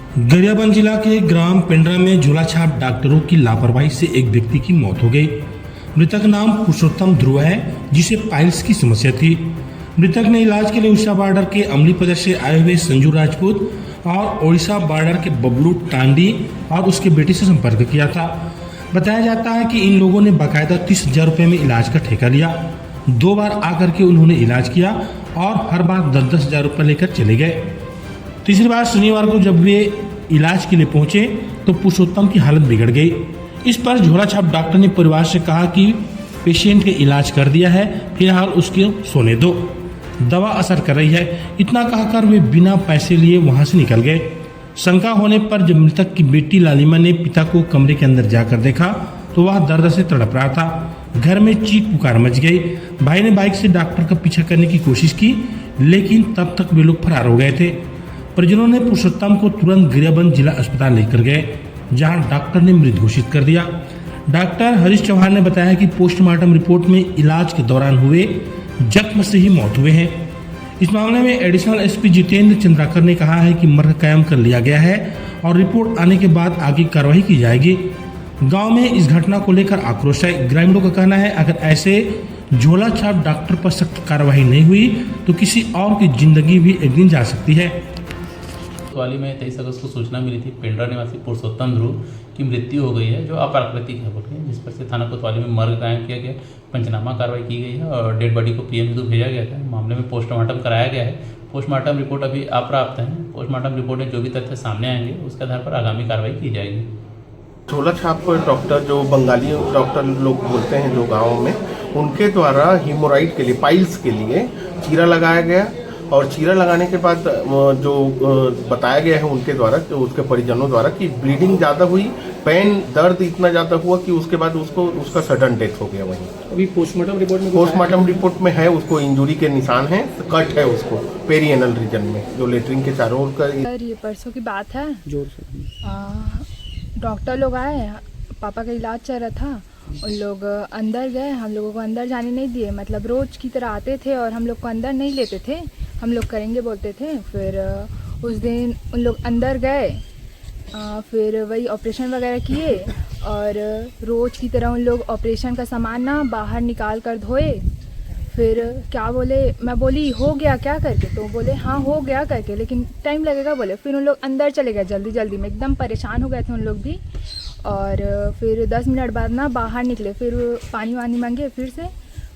गरियाबंद जिला के ग्राम पेंड्रा में झोलाछाप डॉक्टरों की लापरवाही से एक व्यक्ति की मौत हो गई। मृतक नाम पुरुषोत्तम ध्रुव है, जिसे पाइल्स की समस्या थी। मृतक ने इलाज के लिए उड़ीसा बॉर्डर के अमलीपदर से आए हुए संजू राजपूत और ओडिशा बॉर्डर के बबलू टांडी और उसके बेटे से संपर्क किया था। बताया जाता है कि इन लोगों ने बाकायदा 30,000 रुपये में इलाज का ठेका लिया। 2 बार आकर के उन्होंने इलाज किया और हर बार 10-10 हजार रुपये लेकर चले गए। तीसरी बार शनिवार को जब वे इलाज के लिए पहुंचे तो पुरुषोत्तम की हालत बिगड़ गई। इस पर झोलाछाप डॉक्टर ने परिवार से कहा कि पेशेंट के इलाज कर दिया है, फिलहाल उसके सोने दो, दवा असर कर रही है। इतना कहकर वे बिना पैसे लिए वहां से निकल गए। शंका होने पर जब मृतक की बेटी लालिमा ने पिता को कमरे के अंदर जाकर देखा तो वह दर्द से तड़प रहा था। घर में चीख पुकार मच गई। भाई ने बाइक से डॉक्टर का पीछा करने की कोशिश की, लेकिन तब तक वे लोग फरार हो गए थे। परिजनों ने पुरुषोत्तम को तुरंत गरियाबंद जिला अस्पताल लेकर गए, जहां डॉक्टर ने मृत घोषित कर दिया। डॉक्टर हरीश चौहान ने बताया कि पोस्टमार्टम रिपोर्ट में इलाज के दौरान हुए जख्म से ही मौत हुए हैं। इस मामले में एडिशनल एसपी जितेंद्र चंद्राकर ने कहा है कि मर्ग कायम कर लिया गया है और रिपोर्ट आने के बाद आगे कार्रवाई की जाएगी। गांव में इस घटना को लेकर आक्रोश है। ग्रामीणों का कहना है अगर ऐसे झोलाछाप डॉक्टर पर सख्त कार्रवाई नहीं हुई तो किसी और की जिंदगी भी एक दिन जा सकती है। कोतवाली में 23 अगस्त को सूचना मिली थी पेंड्रा निवासी पुरुषोत्तम ध्रुव की मृत्यु हो गई है, जो अप्राकृतिक है बोल के, जिस पर से थाना कोतवाली में मर्ग कायम किया गया, पंचनामा कार्रवाई की गई है और डेड बॉडी को पीएम भेजा गया था। मामले में पोस्टमार्टम कराया गया है। पोस्टमार्टम रिपोर्ट अभी अप्राप्त है। पोस्टमार्टम रिपोर्ट में जो भी तथ्य सामने आएंगे उसके आधार पर आगामी कार्रवाई की जाएगी। झोलाछाप डॉक्टर जो बंगाली डॉक्टर लोग बोलते हैं जो गाँव में, उनके द्वारा हीमोराइड के लिए, पाइल्स के लिए चीरा लगाया गया और चीरा लगाने के बाद जो बताया गया है उनके द्वारा, उसके परिजनों द्वारा, कि ब्लीडिंग ज़्यादा हुई, पेन दर्द इतना ज़्यादा हुआ कि उसके बाद उसका सडन डेथ हो गया। वहीं अभी पोस्टमार्टम रिपोर्ट में है उसको इंजुरी के निशान हैं, कट है उसको पेरिएनल रीजन में, जो लेटरिन के चारों ओर का। सर ये परसों की बात है। जोर से डॉक्टर लोग आए, पापा का इलाज चल रहा था, उन लोग अंदर गए, हम लोगों को अंदर जाने नहीं दिए। मतलब रोज की तरह आते थे और हम लोग को अंदर नहीं लेते थे, हम लोग करेंगे बोलते थे। फिर उस दिन उन लोग अंदर गए, फिर वही ऑपरेशन वगैरह किए और रोज की तरह उन लोग ऑपरेशन का सामान ना बाहर निकाल कर धोए। फिर क्या बोले, मैं बोली हो गया क्या करके, तो बोले हाँ हो गया करके, लेकिन टाइम लगेगा बोले। फिर उन लोग अंदर चले गए जल्दी जल्दी में, एकदम परेशान हो गए थे उन लोग भी। और फिर 10 मिनट बाद ना बाहर निकले, फिर पानी वानी मांगे फिर से।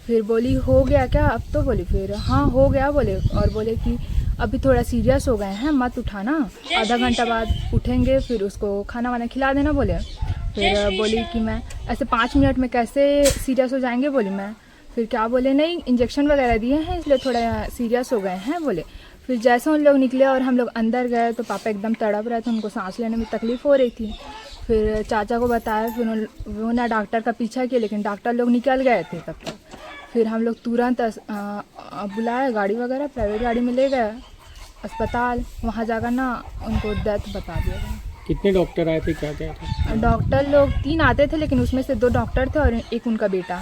फिर बोली हो गया क्या अब, तो बोली फिर हाँ हो गया बोले, और बोले कि अभी थोड़ा सीरियस हो गए हैं, मत उठाना, आधा घंटा बाद उठेंगे, फिर उसको खाना वाना खिला देना बोले। फिर बोली कि मैं ऐसे 5 मिनट में कैसे सीरियस हो जाएंगे बोली मैं। फिर क्या बोले, नहीं इंजेक्शन वगैरह दिए हैं इसलिए थोड़ा सीरियस हो गए हैं बोले। फिर जैसे उन लोग निकले और हम लोग अंदर गए तो पापा एकदम तड़प रहे थे, उनको सांस लेने में तकलीफ़ हो रही थी। फिर चाचा को बताया, फिर उन्होंने डॉक्टर का पीछा किया, लेकिन डॉक्टर लोग निकल गए थे तब तक। फिर हम लोग तुरंत बुलाए, गाड़ी वगैरह प्राइवेट गाड़ी में ले गए अस्पताल। वहाँ जाकर ना उनको डेथ बता दिया गया। कितने डॉक्टर आए थे, क्या क्या था? डॉक्टर लोग 3 आते थे, लेकिन उसमें से 2 डॉक्टर थे और एक उनका बेटा।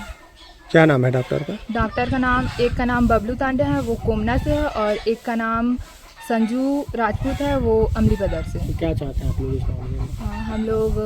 क्या नाम है डॉक्टर का? डॉक्टर का नाम, एक का नाम बबलू तांडे है, वो कोमना से है, और एक का नाम संजू राजपूत है, वो अमलीपदर से। क्या चाहते हैं आप लोग इस मामले में? हम लोग